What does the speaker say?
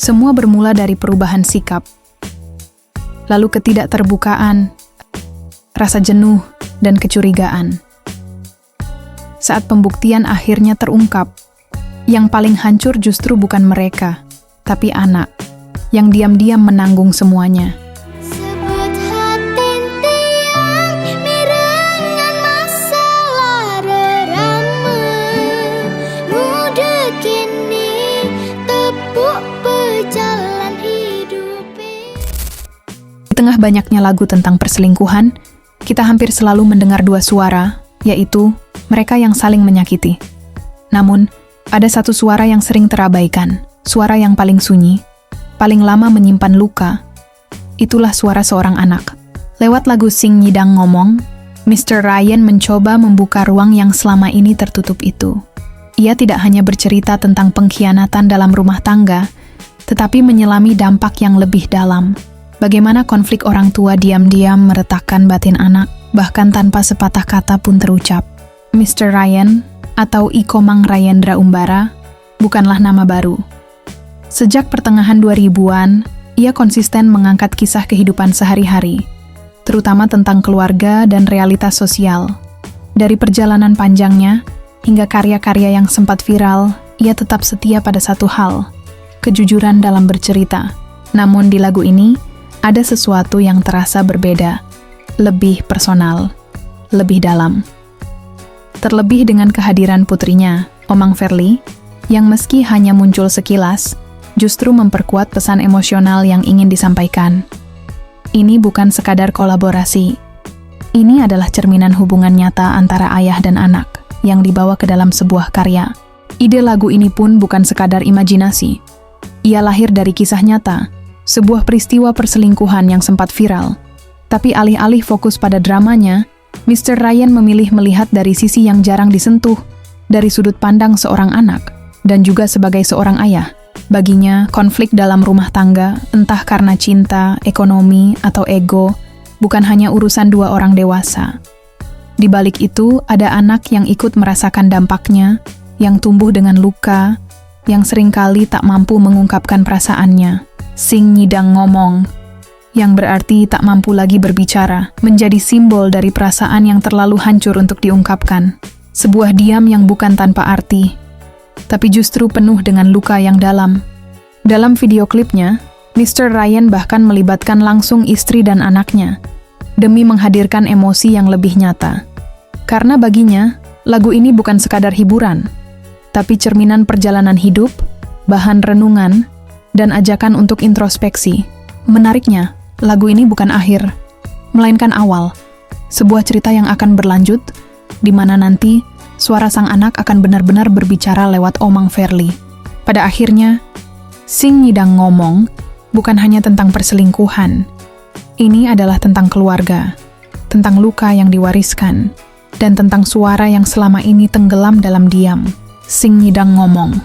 Semua bermula dari perubahan sikap, lalu ketidakterbukaan, rasa jenuh, dan kecurigaan. Saat pembuktian akhirnya terungkap, yang paling hancur justru bukan mereka, tapi anak, yang diam-diam menanggung semuanya. Di tengah banyaknya lagu tentang perselingkuhan, kita hampir selalu mendengar dua suara, yaitu mereka yang saling menyakiti. Namun, ada satu suara yang sering terabaikan, suara yang paling sunyi, paling lama menyimpan luka. Itulah suara seorang anak. Lewat lagu Sing Nyidang Ngomong, Mr. Ryan mencoba membuka ruang yang selama ini tertutup itu. Ia tidak hanya bercerita tentang pengkhianatan dalam rumah tangga, tetapi menyelami dampak yang lebih dalam. Bagaimana konflik orang tua diam-diam meretakkan batin anak, bahkan tanpa sepatah kata pun terucap. Mr. Ryan, atau Iko Mang Rayendra Umbara, bukanlah nama baru. Sejak pertengahan 2000-an, ia konsisten mengangkat kisah kehidupan sehari-hari, terutama tentang keluarga dan realitas sosial. Dari perjalanan panjangnya, hingga karya-karya yang sempat viral, ia tetap setia pada satu hal, kejujuran dalam bercerita. Namun di lagu ini, ada sesuatu yang terasa berbeda, lebih personal, lebih dalam. Terlebih dengan kehadiran putrinya, Omang Verly, yang meski hanya muncul sekilas, justru memperkuat pesan emosional yang ingin disampaikan. Ini bukan sekadar kolaborasi. Ini adalah cerminan hubungan nyata antara ayah dan anak yang dibawa ke dalam sebuah karya. Ide lagu ini pun bukan sekadar imajinasi. Ia lahir dari kisah nyata, sebuah peristiwa perselingkuhan yang sempat viral. Tapi alih-alih fokus pada dramanya, Mr. Ryan memilih melihat dari sisi yang jarang disentuh, dari sudut pandang seorang anak, dan juga sebagai seorang ayah. Baginya, konflik dalam rumah tangga, entah karena cinta, ekonomi, atau ego, bukan hanya urusan dua orang dewasa. Di balik itu, ada anak yang ikut merasakan dampaknya, yang tumbuh dengan luka, yang seringkali tak mampu mengungkapkan perasaannya. Sing Nyidang Ngomong, yang berarti tak mampu lagi berbicara, menjadi simbol dari perasaan yang terlalu hancur untuk diungkapkan. Sebuah diam yang bukan tanpa arti, tapi justru penuh dengan luka yang dalam. Dalam video klipnya, Mr. Ryan bahkan melibatkan langsung istri dan anaknya, demi menghadirkan emosi yang lebih nyata. Karena baginya, lagu ini bukan sekadar hiburan, tapi cerminan perjalanan hidup, bahan renungan, dan ajakan untuk introspeksi. Menariknya, lagu ini bukan akhir, melainkan awal. Sebuah cerita yang akan berlanjut, di mana nanti suara sang anak akan benar-benar berbicara lewat Omang Verly. Pada akhirnya, Sing Nyidang Ngomong bukan hanya tentang perselingkuhan. Ini adalah tentang keluarga, tentang luka yang diwariskan, dan tentang suara yang selama ini tenggelam dalam diam. Sing Nyidang Ngomong.